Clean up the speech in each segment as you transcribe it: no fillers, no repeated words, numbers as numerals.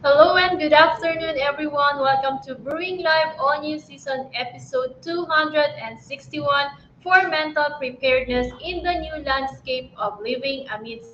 Hello and good afternoon, everyone. Welcome to Brewing Live All New Season episode 261 for mental preparedness in the new landscape of living amidst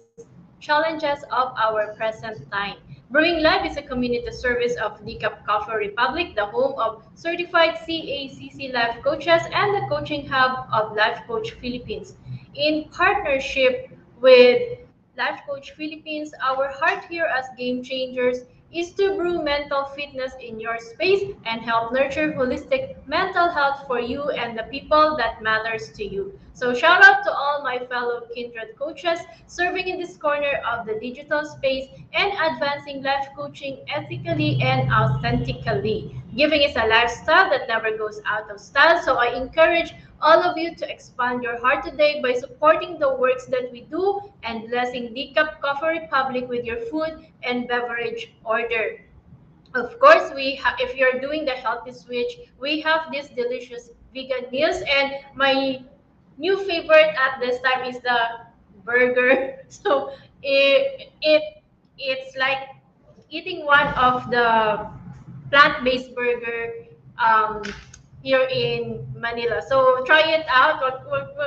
challenges of our present time. Brewing Live is a community service of Decaf Coffee Republic, the home of certified CACC life coaches and the coaching hub of Life Coach Philippines. In partnership with Life Coach Philippines, our heart here as game changers is to brew mental fitness in your space and help nurture holistic mental health for you and the people that matters to you. So shout out to all my fellow kindred coaches serving in this corner of the digital space and advancing life coaching ethically and authentically. Giving is a lifestyle that never goes out of style. So I encourage all of you to expand your heart today by supporting the works that we do and blessing Decaf Coffee Republic with your food and beverage order. Of course, if you're doing the healthy switch, we have these delicious vegan meals, and my new favorite at this time is the burger. So it's like eating one of the plant-based burger um, here in Manila. So try it out.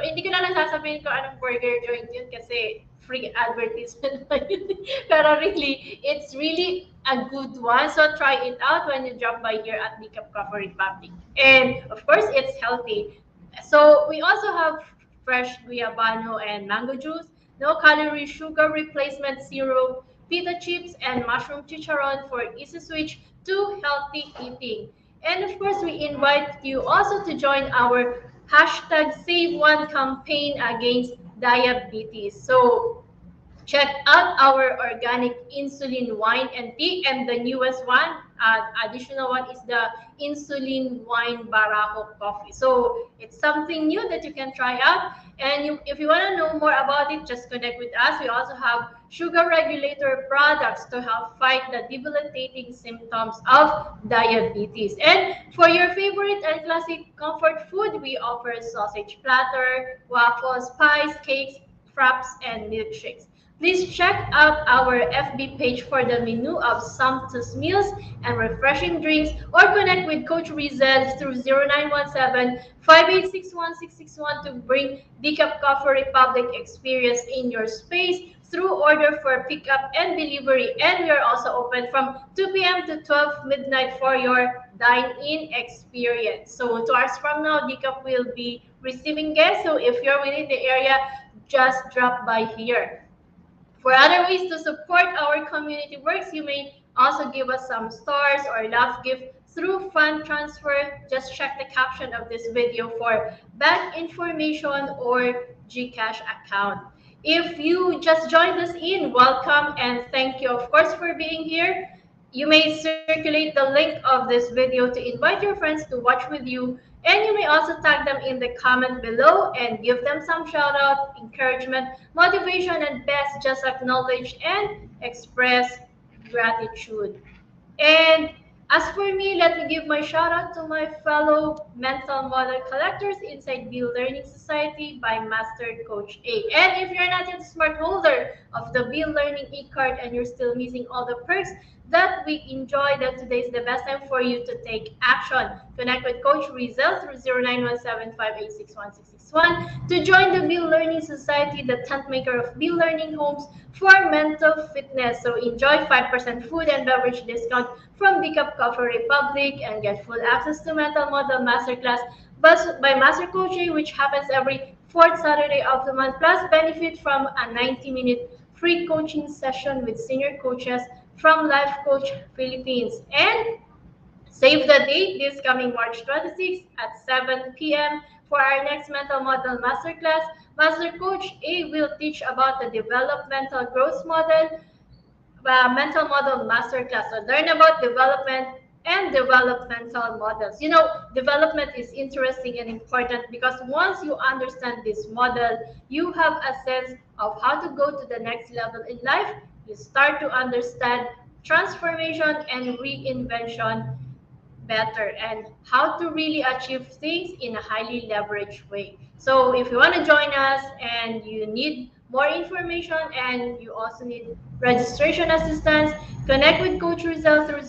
Hindi ko na lang sasabihin ko anong burger joint yun kasi free advertisement pa yun. Pero really, it's really a good one. So try it out when you drop by here at the Coffee Republic. And of course, it's healthy. So we also have fresh guayabano and mango juice, no calorie sugar replacement syrup, pita chips, and mushroom chicharron for easy switch to healthy eating. And of course, we invite you also to join our hashtag Save One campaign against diabetes. So check out our organic insulin wine and tea, and the newest one, additional one is the insulin wine Barako coffee. So it's something new that you can try out. And if you want to know more about it, just connect with us. We also have sugar regulator products to help fight the debilitating symptoms of diabetes. And for your favorite and classic comfort food, we offer sausage platter, waffles, pies, cakes, fraps, and milkshakes. Please check out our FB page for the menu of sumptuous meals and refreshing drinks, or connect with Coach Rezzhel through 0917-5861-661 to bring Decaf Coffee Republic experience in your space through order for pickup and delivery. And we are also open from 2 p.m. to 12 midnight for your dine-in experience. So 2 hours from now, Decaf will be receiving guests. So if you're within the area, just drop by here. For other ways to support our community works, you may also give us some stars or love gift through fund transfer. Just check the caption of this video for bank information or GCash account. If you just joined us in, welcome and thank you, of course, for being here. You may circulate the link of this video to invite your friends to watch with you, and you may also tag them in the comment below and give them some shout out, encouragement, motivation, and best just acknowledge and express gratitude. And as for me, let me give my shout out to my fellow mental model collectors inside Bill Learning Society by Master Coach A. And if you're not yet a smart holder of the Bill Learning e-card and you're still missing all the perks that we enjoy, then today is the best time for you to take action. Connect with Coach Rezzhel through 0917-5861-661 to join the Bill Learning Society, the tent maker of Bill Learning Homes for mental fitness. So enjoy 5% food and beverage discount from Decaf Coffee Republic and get full access to Mental Model Masterclass by Master Coach, which happens every fourth Saturday of the month, plus benefit from a 90-minute free coaching session with senior coaches from Life Coach Philippines. And save the date this coming March 26th at 7 p.m. for our next Mental Model Masterclass. Master Coach A will teach about the developmental growth model, mental model masterclass. So learn about development and developmental models. You know, development is interesting and important because once you understand this model, you have a sense of how to go to the next level in life. You start to understand transformation and reinvention better and how to really achieve things in a highly leveraged way. So if you want to join us and you need more information and you also need registration assistance, Connect with Coach Rezzhel through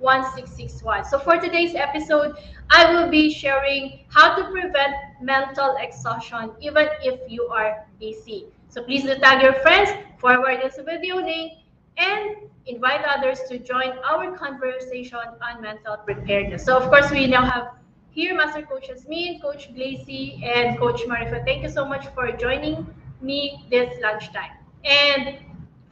0917-586-1661. So for today's episode, I will be sharing how to prevent mental exhaustion even if you are busy. So please do tag your friends, forward this video link, and invite others to join our conversation on mental preparedness. So of course, we now have here Master Coaches me, Coach Glacy, and Coach Marifa. Thank you so much for joining me this lunchtime. And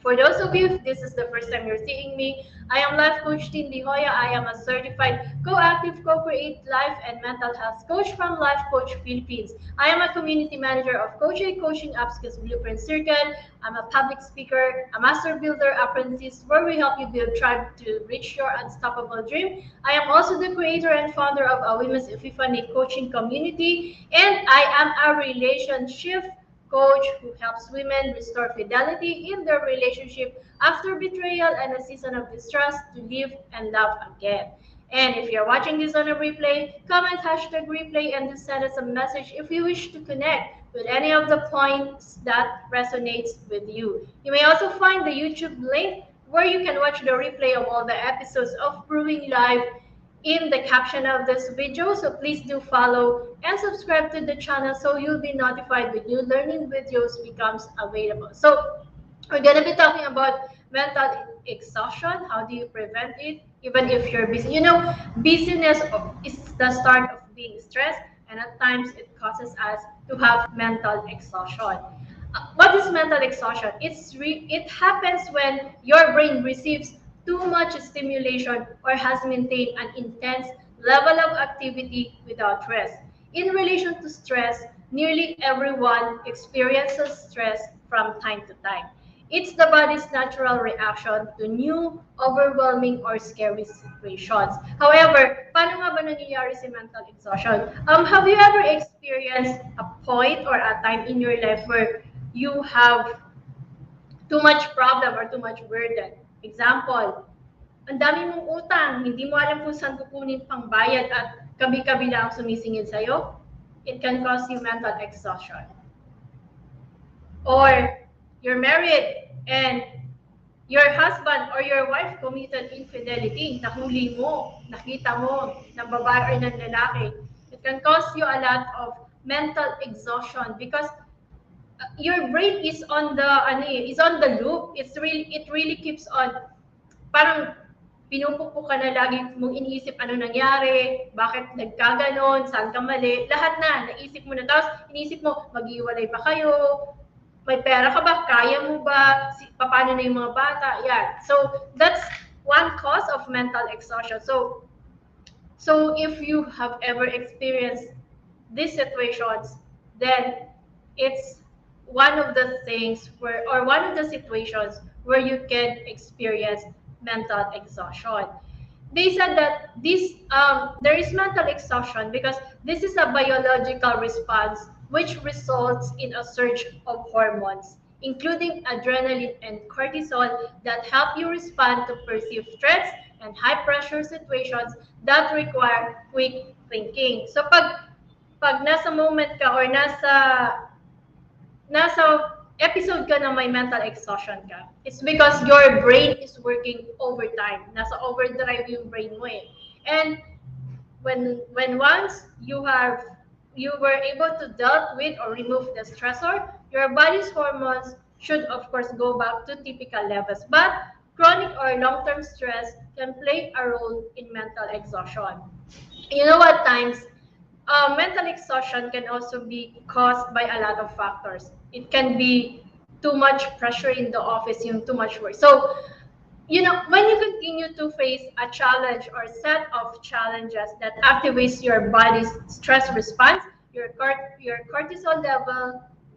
for those of you, if this is the first time you're seeing me, I am Life Coach Joya. I am a certified co-active, co-create life and mental health coach from Life Coach Philippines. I am a community manager of coaching upskills Blueprint Circle. I'm a public speaker, a master builder apprentice, where we help you build tribe to reach your unstoppable dream. I am also the creator and founder of a Women's Epiphany coaching community, and I am a relationship coach who helps women restore fidelity in their relationship after betrayal and a season of distrust to live and love again. And if you're watching this on a replay, comment hashtag replay and just send us a message if you wish to connect with any of the points that resonates with you. You may also find the YouTube link where you can watch the replay of all the episodes of Brewing Live in the caption of this video. So please do follow and subscribe to the channel so you'll be notified when new learning videos becomes available. So we're going to be talking about mental exhaustion. How do you prevent it even if you're busy? You know, busyness is the start of being stressed, and at times it causes us to have mental exhaustion. What is mental exhaustion? It happens when your brain receives too much stimulation or has maintained an intense level of activity without rest. In relation to stress, nearly everyone experiences stress from time to time. It's the body's natural reaction to new, overwhelming, or scary situations. However, paano nga ba nangyayari si mental exhaustion? Have you ever experienced a point or a time in your life where you have too much problem or too much burden? Example, ang dami mong utang, hindi mo alam kung saan kukunin pang bayad at kabi-kabila ang sumisingil sa'yo, it can cause you mental exhaustion. Or you're married and your husband or your wife committed infidelity, nahuli mo, nakita mo, ng babae or ng lalaki, it can cause you a lot of mental exhaustion because your brain is on the loop. It really keeps on, parang pinupukpok ka na, lagi mong iniisip ano nangyari, bakit nagkaganon, saan ka mali, lahat na, naisip mo na. Tapos iniisip mo, mag-iwalay ba kayo, may pera ka ba, kaya mo ba, paano na yung mga bata, yan. So that's one cause of mental exhaustion. So if you have ever experienced these situations, then it's one of the things where, or one of the situations where you can experience mental exhaustion. They said that there is mental exhaustion because this is a biological response which results in a surge of hormones, including adrenaline and cortisol, that help you respond to perceived threats and high-pressure situations that require quick thinking. So pag nasa moment ka or nasa episode ka na may mental exhaustion ka, it's because your brain is working overtime. Nasa overdrive yung brain mo eh. And when once you were able to deal with or remove the stressor, your body's hormones should of course go back to typical levels. But chronic or long-term stress can play a role in mental exhaustion. You know, at times mental exhaustion can also be caused by a lot of factors. It can be too much pressure in the office, yung too much work. So, you know, when you continue to face a challenge or set of challenges that activates your body's stress response, your cortisol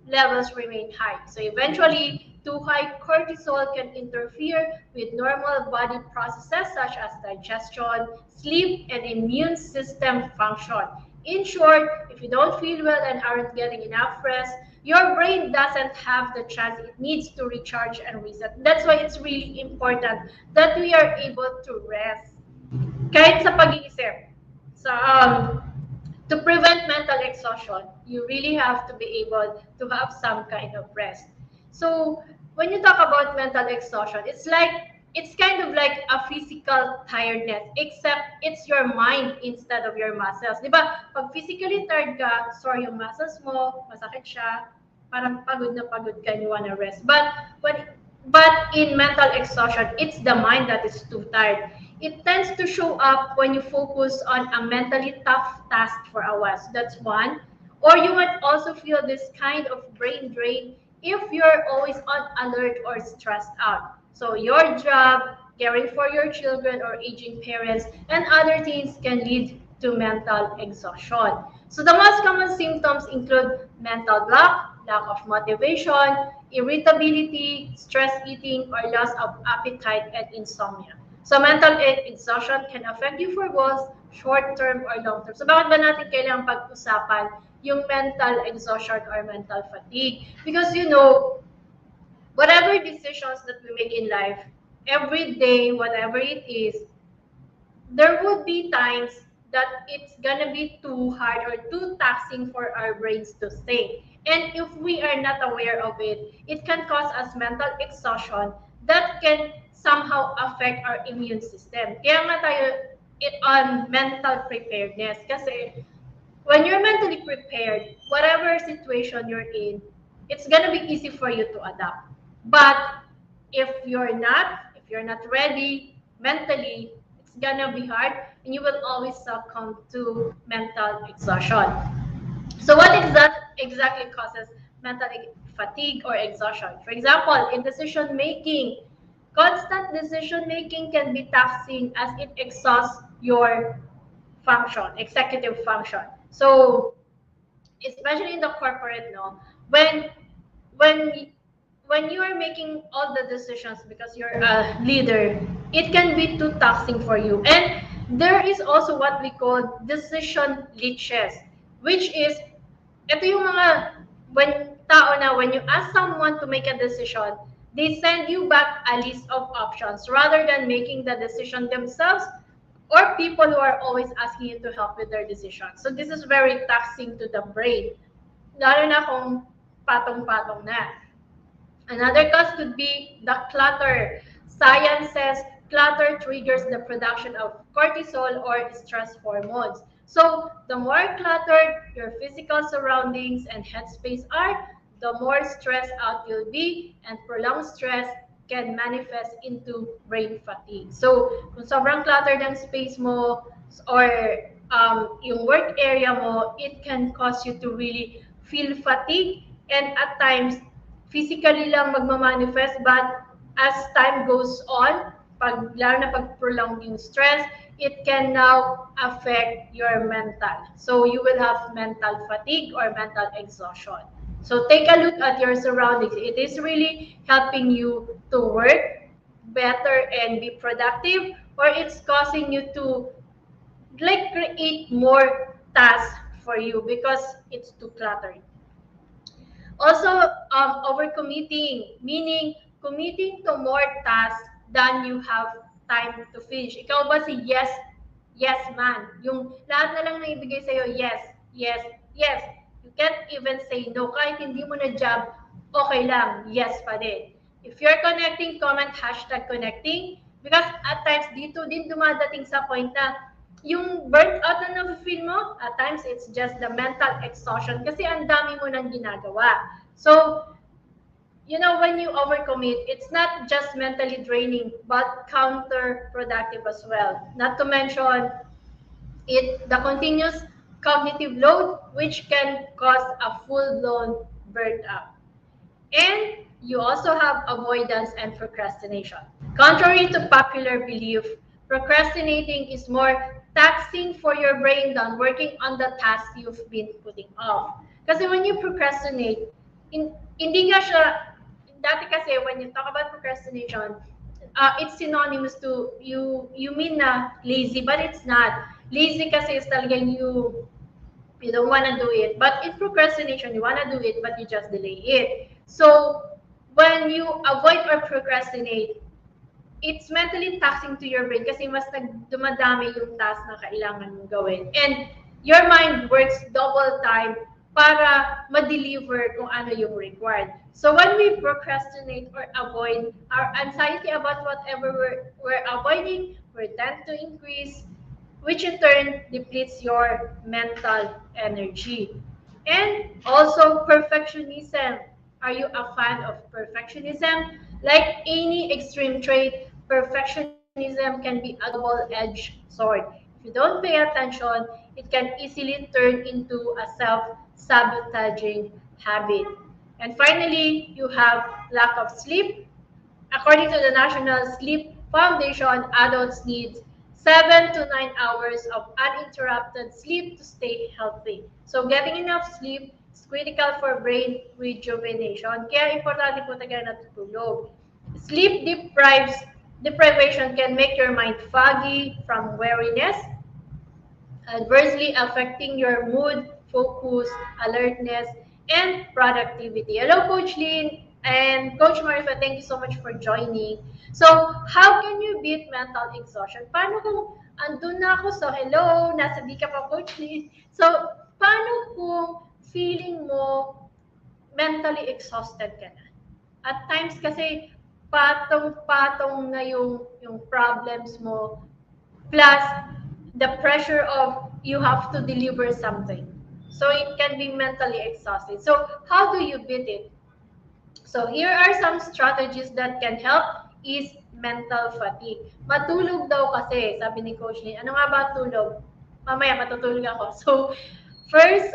levels remain high. So eventually, too high cortisol can interfere with normal body processes such as digestion, sleep, and immune system function. In short, if you don't feel well and aren't getting enough rest, your brain doesn't have the chance it needs to recharge and reset. That's why it's really important that we are able to rest. Kahit sa pag-iisip. So, to prevent mental exhaustion, you really have to be able to have some kind of rest. So, when you talk about mental exhaustion, it's kind of like a physical tiredness, except it's your mind instead of your muscles. Di ba? Pag physically tired ka, sore yung muscles mo, masakit siya, parang pagod na pagod ka and you wanna rest. But in mental exhaustion, it's the mind that is too tired. It tends to show up when you focus on a mentally tough task for hours. That's one. Or you might also feel this kind of brain drain if you're always on alert or stressed out. So your job, caring for your children or aging parents, and other things can lead to mental exhaustion. So the most common symptoms include mental block, lack of motivation, irritability, stress eating, or loss of appetite and insomnia. So mental exhaustion can affect you for both short-term or long-term. So bakit ba natin kailangang pag-usapan yung mental exhaustion or mental fatigue? Because whatever decisions that we make in life, every day, whatever it is, there would be times that it's gonna be too hard or too taxing for our brains to think. And if we are not aware of it, it can cause us mental exhaustion that can somehow affect our immune system. Kaya nga tayo on mental preparedness. Kasi when you're mentally prepared, whatever situation you're in, it's gonna be easy for you to adapt. But if you're not ready mentally, it's gonna be hard, and you will always succumb to mental exhaustion. So what exactly causes mental fatigue or exhaustion? For example, in decision making, constant decision making can be taxing as it exhausts your executive function. So especially in the corporate, no, when when you are making all the decisions because you're a leader, it can be too taxing for you. And there is also what we call decision leeches, which is ito yung mga when you ask someone to make a decision, they send you back a list of options rather than making the decision themselves, or people who are always asking you to help with their decisions. So this is very taxing to the brain, lalo na kung patong-patong na. Another cause could be the clutter. Science says clutter triggers the production of cortisol or stress hormones. So the more cluttered your physical surroundings and headspace are, the more stressed out you'll be, and prolonged stress can manifest into brain fatigue. So kung sobrang cluttered ang space mo or yung work area mo, it can cause you to really feel fatigue, and at times physically lang magmamanifest, but as time goes on, lalo na pag prolonged yung stress, it can now affect your mental. So you will have mental fatigue or mental exhaustion. So take a look at your surroundings. It is really helping you to work better and be productive, or it's causing you to create more tasks for you because it's too cluttered. Also, overcommitting, meaning committing to more tasks than you have time to finish. Ikaw ba si yes man? Yung lahat na lang na ibigay sa'yo, yes, yes, yes. You can't even say no. Kahit hindi mo na job, okay lang, yes pa din. If you're connecting, comment #connecting, because at times dito din dumadating sa point na yung burnt out na na-feel mo, at times it's just the mental exhaustion kasi ang dami mo nang ginagawa. So, when you overcommit, it's not just mentally draining, but counterproductive as well. Not to mention the continuous cognitive load, which can cause a full-blown burnt out. And you also have avoidance and procrastination. Contrary to popular belief, procrastinating is more taxing for your brain than working on the task you've been putting off. Kasi when you procrastinate, hindi nga siya, dati kasi when you talk about procrastination, it's synonymous to you mean na lazy, but it's not. Lazy kasi is talagang you don't want to do it. But in procrastination, you want to do it, but you just delay it. So when you avoid or procrastinate, it's mentally taxing to your brain kasi mas dumadami yung task na kailangan mong gawin. And your mind works double time para ma-deliver kung ano yung required. So when we procrastinate or avoid our anxiety about whatever we're avoiding, we tend to increase, which in turn depletes your mental energy. And also perfectionism. Are you a fan of perfectionism? Like any extreme trait, perfectionism can be a double-edged sword. If you don't pay attention, it can easily turn into a self-sabotaging habit. And finally, you have lack of sleep. According to the National Sleep Foundation, adults need 7 to 9 hours of uninterrupted sleep to stay healthy. So getting enough sleep is critical for brain rejuvenation. Kaya importante po talaga natutulog. Sleep deprivation can make your mind foggy from weariness, adversely affecting your mood, focus, alertness, and productivity. Hello, Coach Lynn and Coach Marifa. Thank you so much for joining. So, how can you beat mental exhaustion? Paano kung andun na ako? So, hello, nasa di ka pa, Coach Lynn. So, paano kung feeling mo mentally exhausted ka na? At times kasi patong-patong na yung problems mo, plus the pressure of you have to deliver something. So it can be mentally exhausting. So how do you beat it? So here are some strategies that can help is mental fatigue. Matulog daw kasi, sabi ni Coach Lynn. Ano nga ba tulog? Mamaya matutulog ako. So first,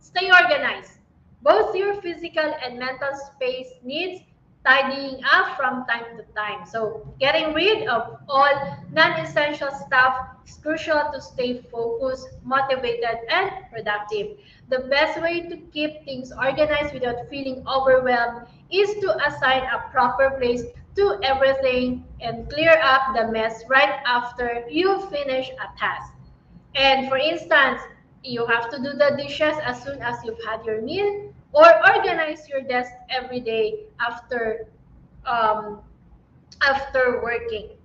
stay organized. Both your physical and mental space needs tidying up from time to time. So getting rid of all non-essential stuff is crucial to stay focused, motivated, and productive. The best way to keep things organized without feeling overwhelmed is to assign a proper place to everything and clear up the mess right after you finish a task. And for instance, you have to do the dishes as soon as you've had your meal, or organize your desk every day um, after working.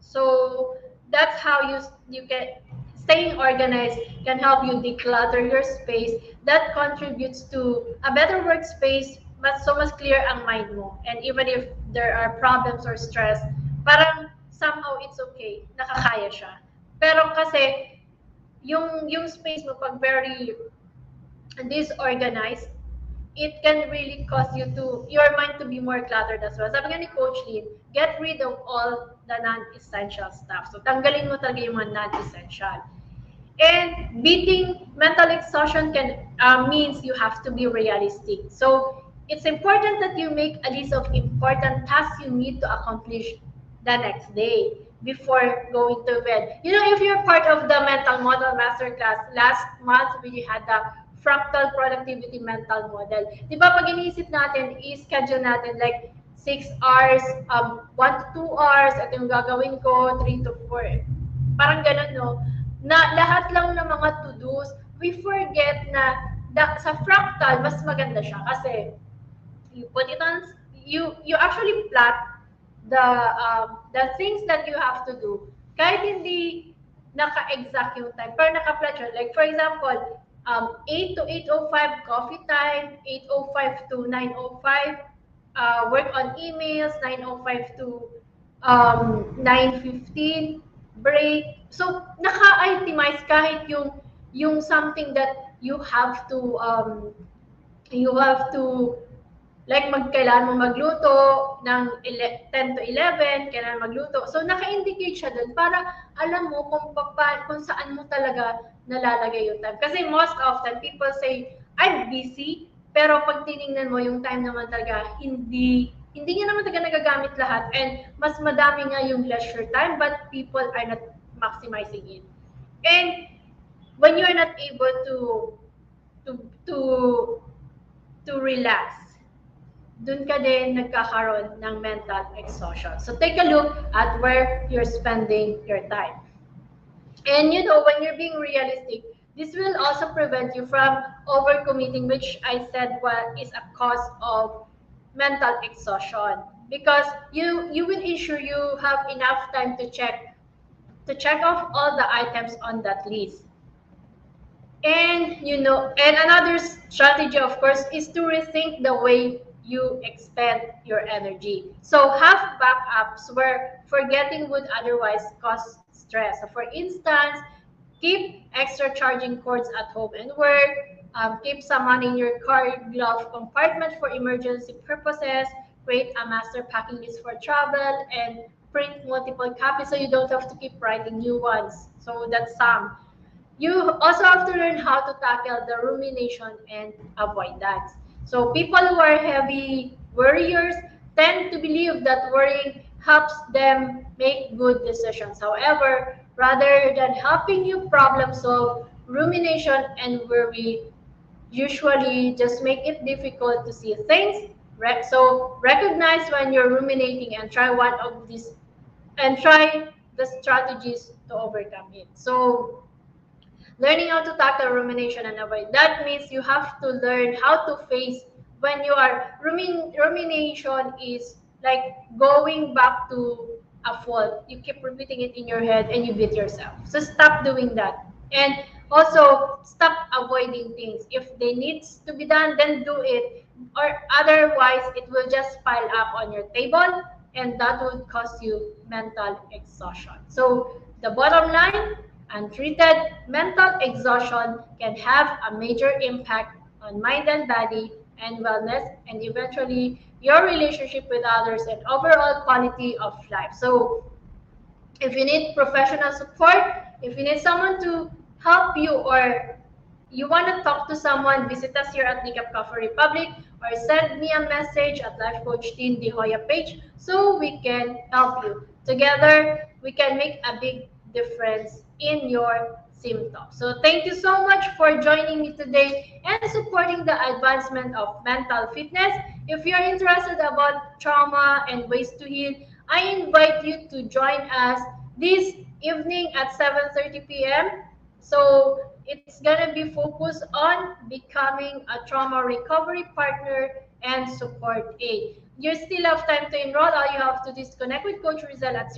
So that's how you get staying organized can help you declutter your space. That contributes to a better workspace, mas so mas clear ang mind mo. And even if there are problems or stress, parang somehow it's okay, nakakaya siya. Pero kasi yung space mo pag very disorganized, it can really cause your mind to be more cluttered as well. Sabi nga ni Coach Lynn, get rid of all the non-essential stuff. So tanggalin mo talaga yung mga non-essential. And beating mental exhaustion means you have to be realistic. So it's important that you make a list of important tasks you need to accomplish the next day before going to bed. You know, if you're part of the Mental Model Masterclass, last month we had the fractal productivity mental model. Di ba pag iniisip natin, i-schedule natin like 6 hours, 1 to 2 hours, at yung gagawin ko, 3 to 4. Parang ganun, no? Na lahat lang ng mga to-dos, we forget na sa fractal, mas maganda siya kasi you put it on, you actually plot the things that you have to do. Kahit hindi naka-exact yung time, pero naka-plot siya. Like for example, 8 to 8:05 coffee time, 8:05 to 9:05 work on emails, 9:05 to 9:15 break. So naka-itemize kahit yung something that you have to like kailangan mo magluto ng 10 to 11, kailangan magluto. So naka-indicate siya doon para alam mo kung saan mo talaga nalalagay yung time. Kasi most often people say, I'm busy, pero pag tiningnan mo yung time naman talaga, hindi niya naman talaga nagagamit lahat, and mas madami nga yung leisure time, but people are not maximizing it. And when you're not able to relax, dun ka din nagkakaroon ng mental exhaustion. So take a look at where you're spending your time. And you know, when you're being realistic, this will also prevent you from overcommitting, which I said is a cause of mental exhaustion. Because you will ensure you have enough time to check off all the items on that list. And and another strategy, of course, is to rethink the way you expend your energy. So have backups where forgetting would otherwise cause stress. So for instance, keep extra charging cords at home and work. Keep some money in your car glove compartment for emergency purposes. Create a master packing list for travel and print multiple copies so you don't have to keep writing new ones. So that's some. You also have to learn how to tackle the rumination and avoidance. So people who are heavy worriers tend to believe that worrying helps them make good decisions. However, rather than helping you problem solve, rumination and worry usually just make it difficult to see things. So recognize when you're ruminating and try one of these and try the strategies to overcome it. So learning how to tackle rumination and avoid. That means you have to learn how to face when you are rumination is like going back to a fault. You keep repeating it in your head and you beat yourself. So stop doing that. And also stop avoiding things. If they needs to be done, then do it. Or otherwise it will just pile up on your table and that would cause you mental exhaustion. So the bottom line, untreated mental exhaustion can have a major impact on mind and body and wellness, and eventually your relationship with others and overall quality of life. So, if you need professional support, if you need someone to help you, or you want to talk to someone, visit us here at Nikap Coffee Republic or send me a message at Life Coach Team the Hoya page so we can help you. Together, we can make a big difference in your symptoms. So thank you so much for joining me today and supporting the advancement of mental fitness. If you're interested about trauma and ways to heal, I invite you to join us this evening at 7:30 p.m. So it's gonna be focused on becoming a trauma recovery partner and support aid. You still have time to enroll. All you have to do is connect with Coach Rezzhel at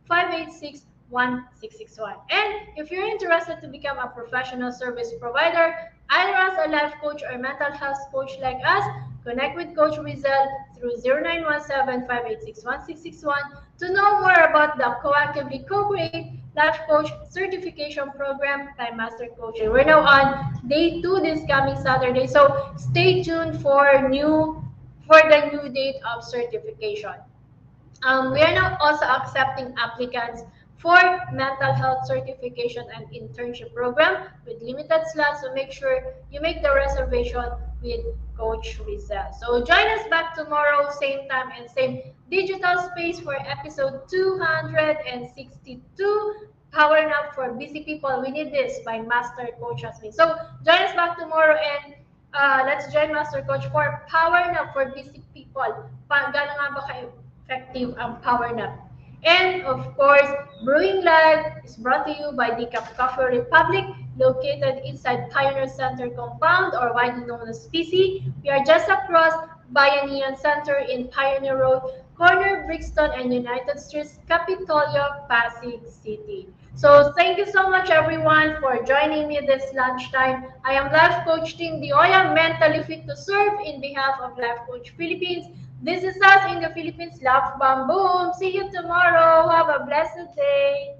0917-586-1661. And if you're interested to become a professional service provider, either as a life coach or mental health coach like us, connect with Coach Rezzhel through 0917-586-1661 to know more about the Coactively Co-Create Life Coach Certification Program by Master Coaching. We're now on day 2 this coming Saturday, so stay tuned for the new date of certification. We are now also accepting applicants for mental health certification and internship program with limited slots. So make sure you make the reservation with Coach Rezzhel. So join us back tomorrow, same time and same digital space for episode 262. Powering up for busy people. We need this by Master Coach Asmin. So join us back tomorrow and let's join Master Coach for powering up for busy people. Gano'n nga ba kayo effective ang power nap? And of course, Brewing Live is brought to you by the Coffee Republic, located inside Pioneer Center compound or widely known as PC. We are just across Bayanihan Center in Pioneer Road, corner Brixton and United Streets, Capitolio, Pasig City. So thank you so much everyone for joining me this lunchtime. I am Life Coach Team Joya, mentally fit to serve in behalf of Life Coach Philippines. This is us in the Philippines. Love, bam, boom. See you tomorrow. Have a blessed day.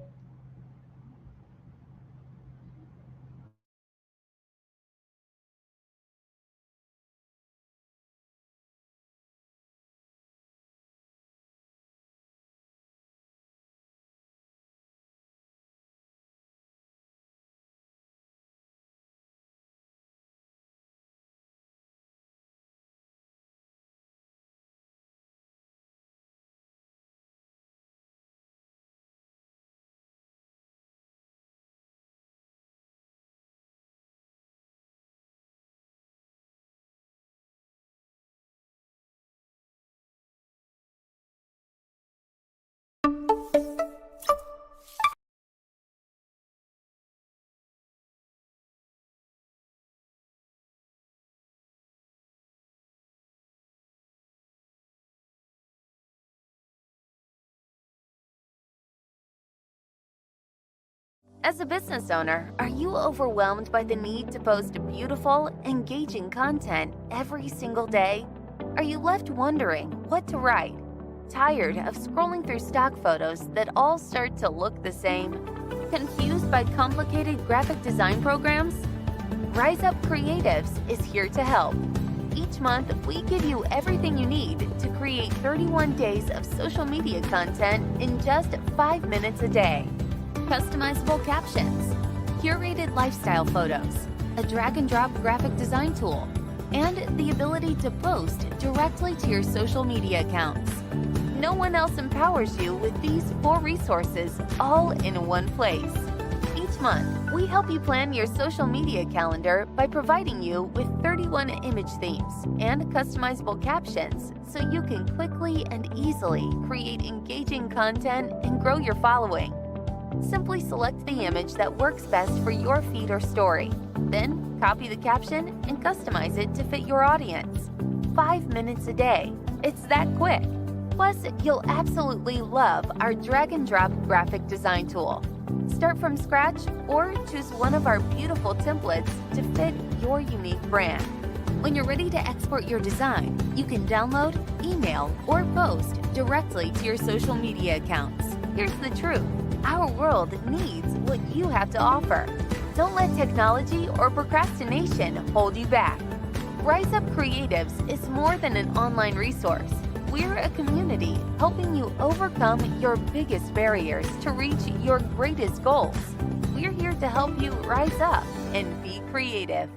As a business owner, are you overwhelmed by the need to post beautiful, engaging content every single day? Are you left wondering what to write? Tired of scrolling through stock photos that all start to look the same? Confused by complicated graphic design programs? Rise Up Creatives is here to help. Each month, we give you everything you need to create 31 days of social media content in just 5 minutes a day. Customizable captions, curated lifestyle photos, a drag-and-drop graphic design tool, and the ability to post directly to your social media accounts. No one else empowers you with these 4 resources all in one place. Each month, we help you plan your social media calendar by providing you with 31 image themes and customizable captions so you can quickly and easily create engaging content and grow your following. Simply select the image that works best for your feed or story. Then, copy the caption and customize it to fit your audience. 5 minutes a day. It's that quick. Plus, you'll absolutely love our drag-and-drop graphic design tool. Start from scratch or choose one of our beautiful templates to fit your unique brand. When you're ready to export your design, you can download, email, or post directly to your social media accounts. Here's the truth. Our world needs what you have to offer. Don't let technology or procrastination hold you back. Rise Up Creatives is more than an online resource. We're a community helping you overcome your biggest barriers to reach your greatest goals. We're here to help you rise up and be creative.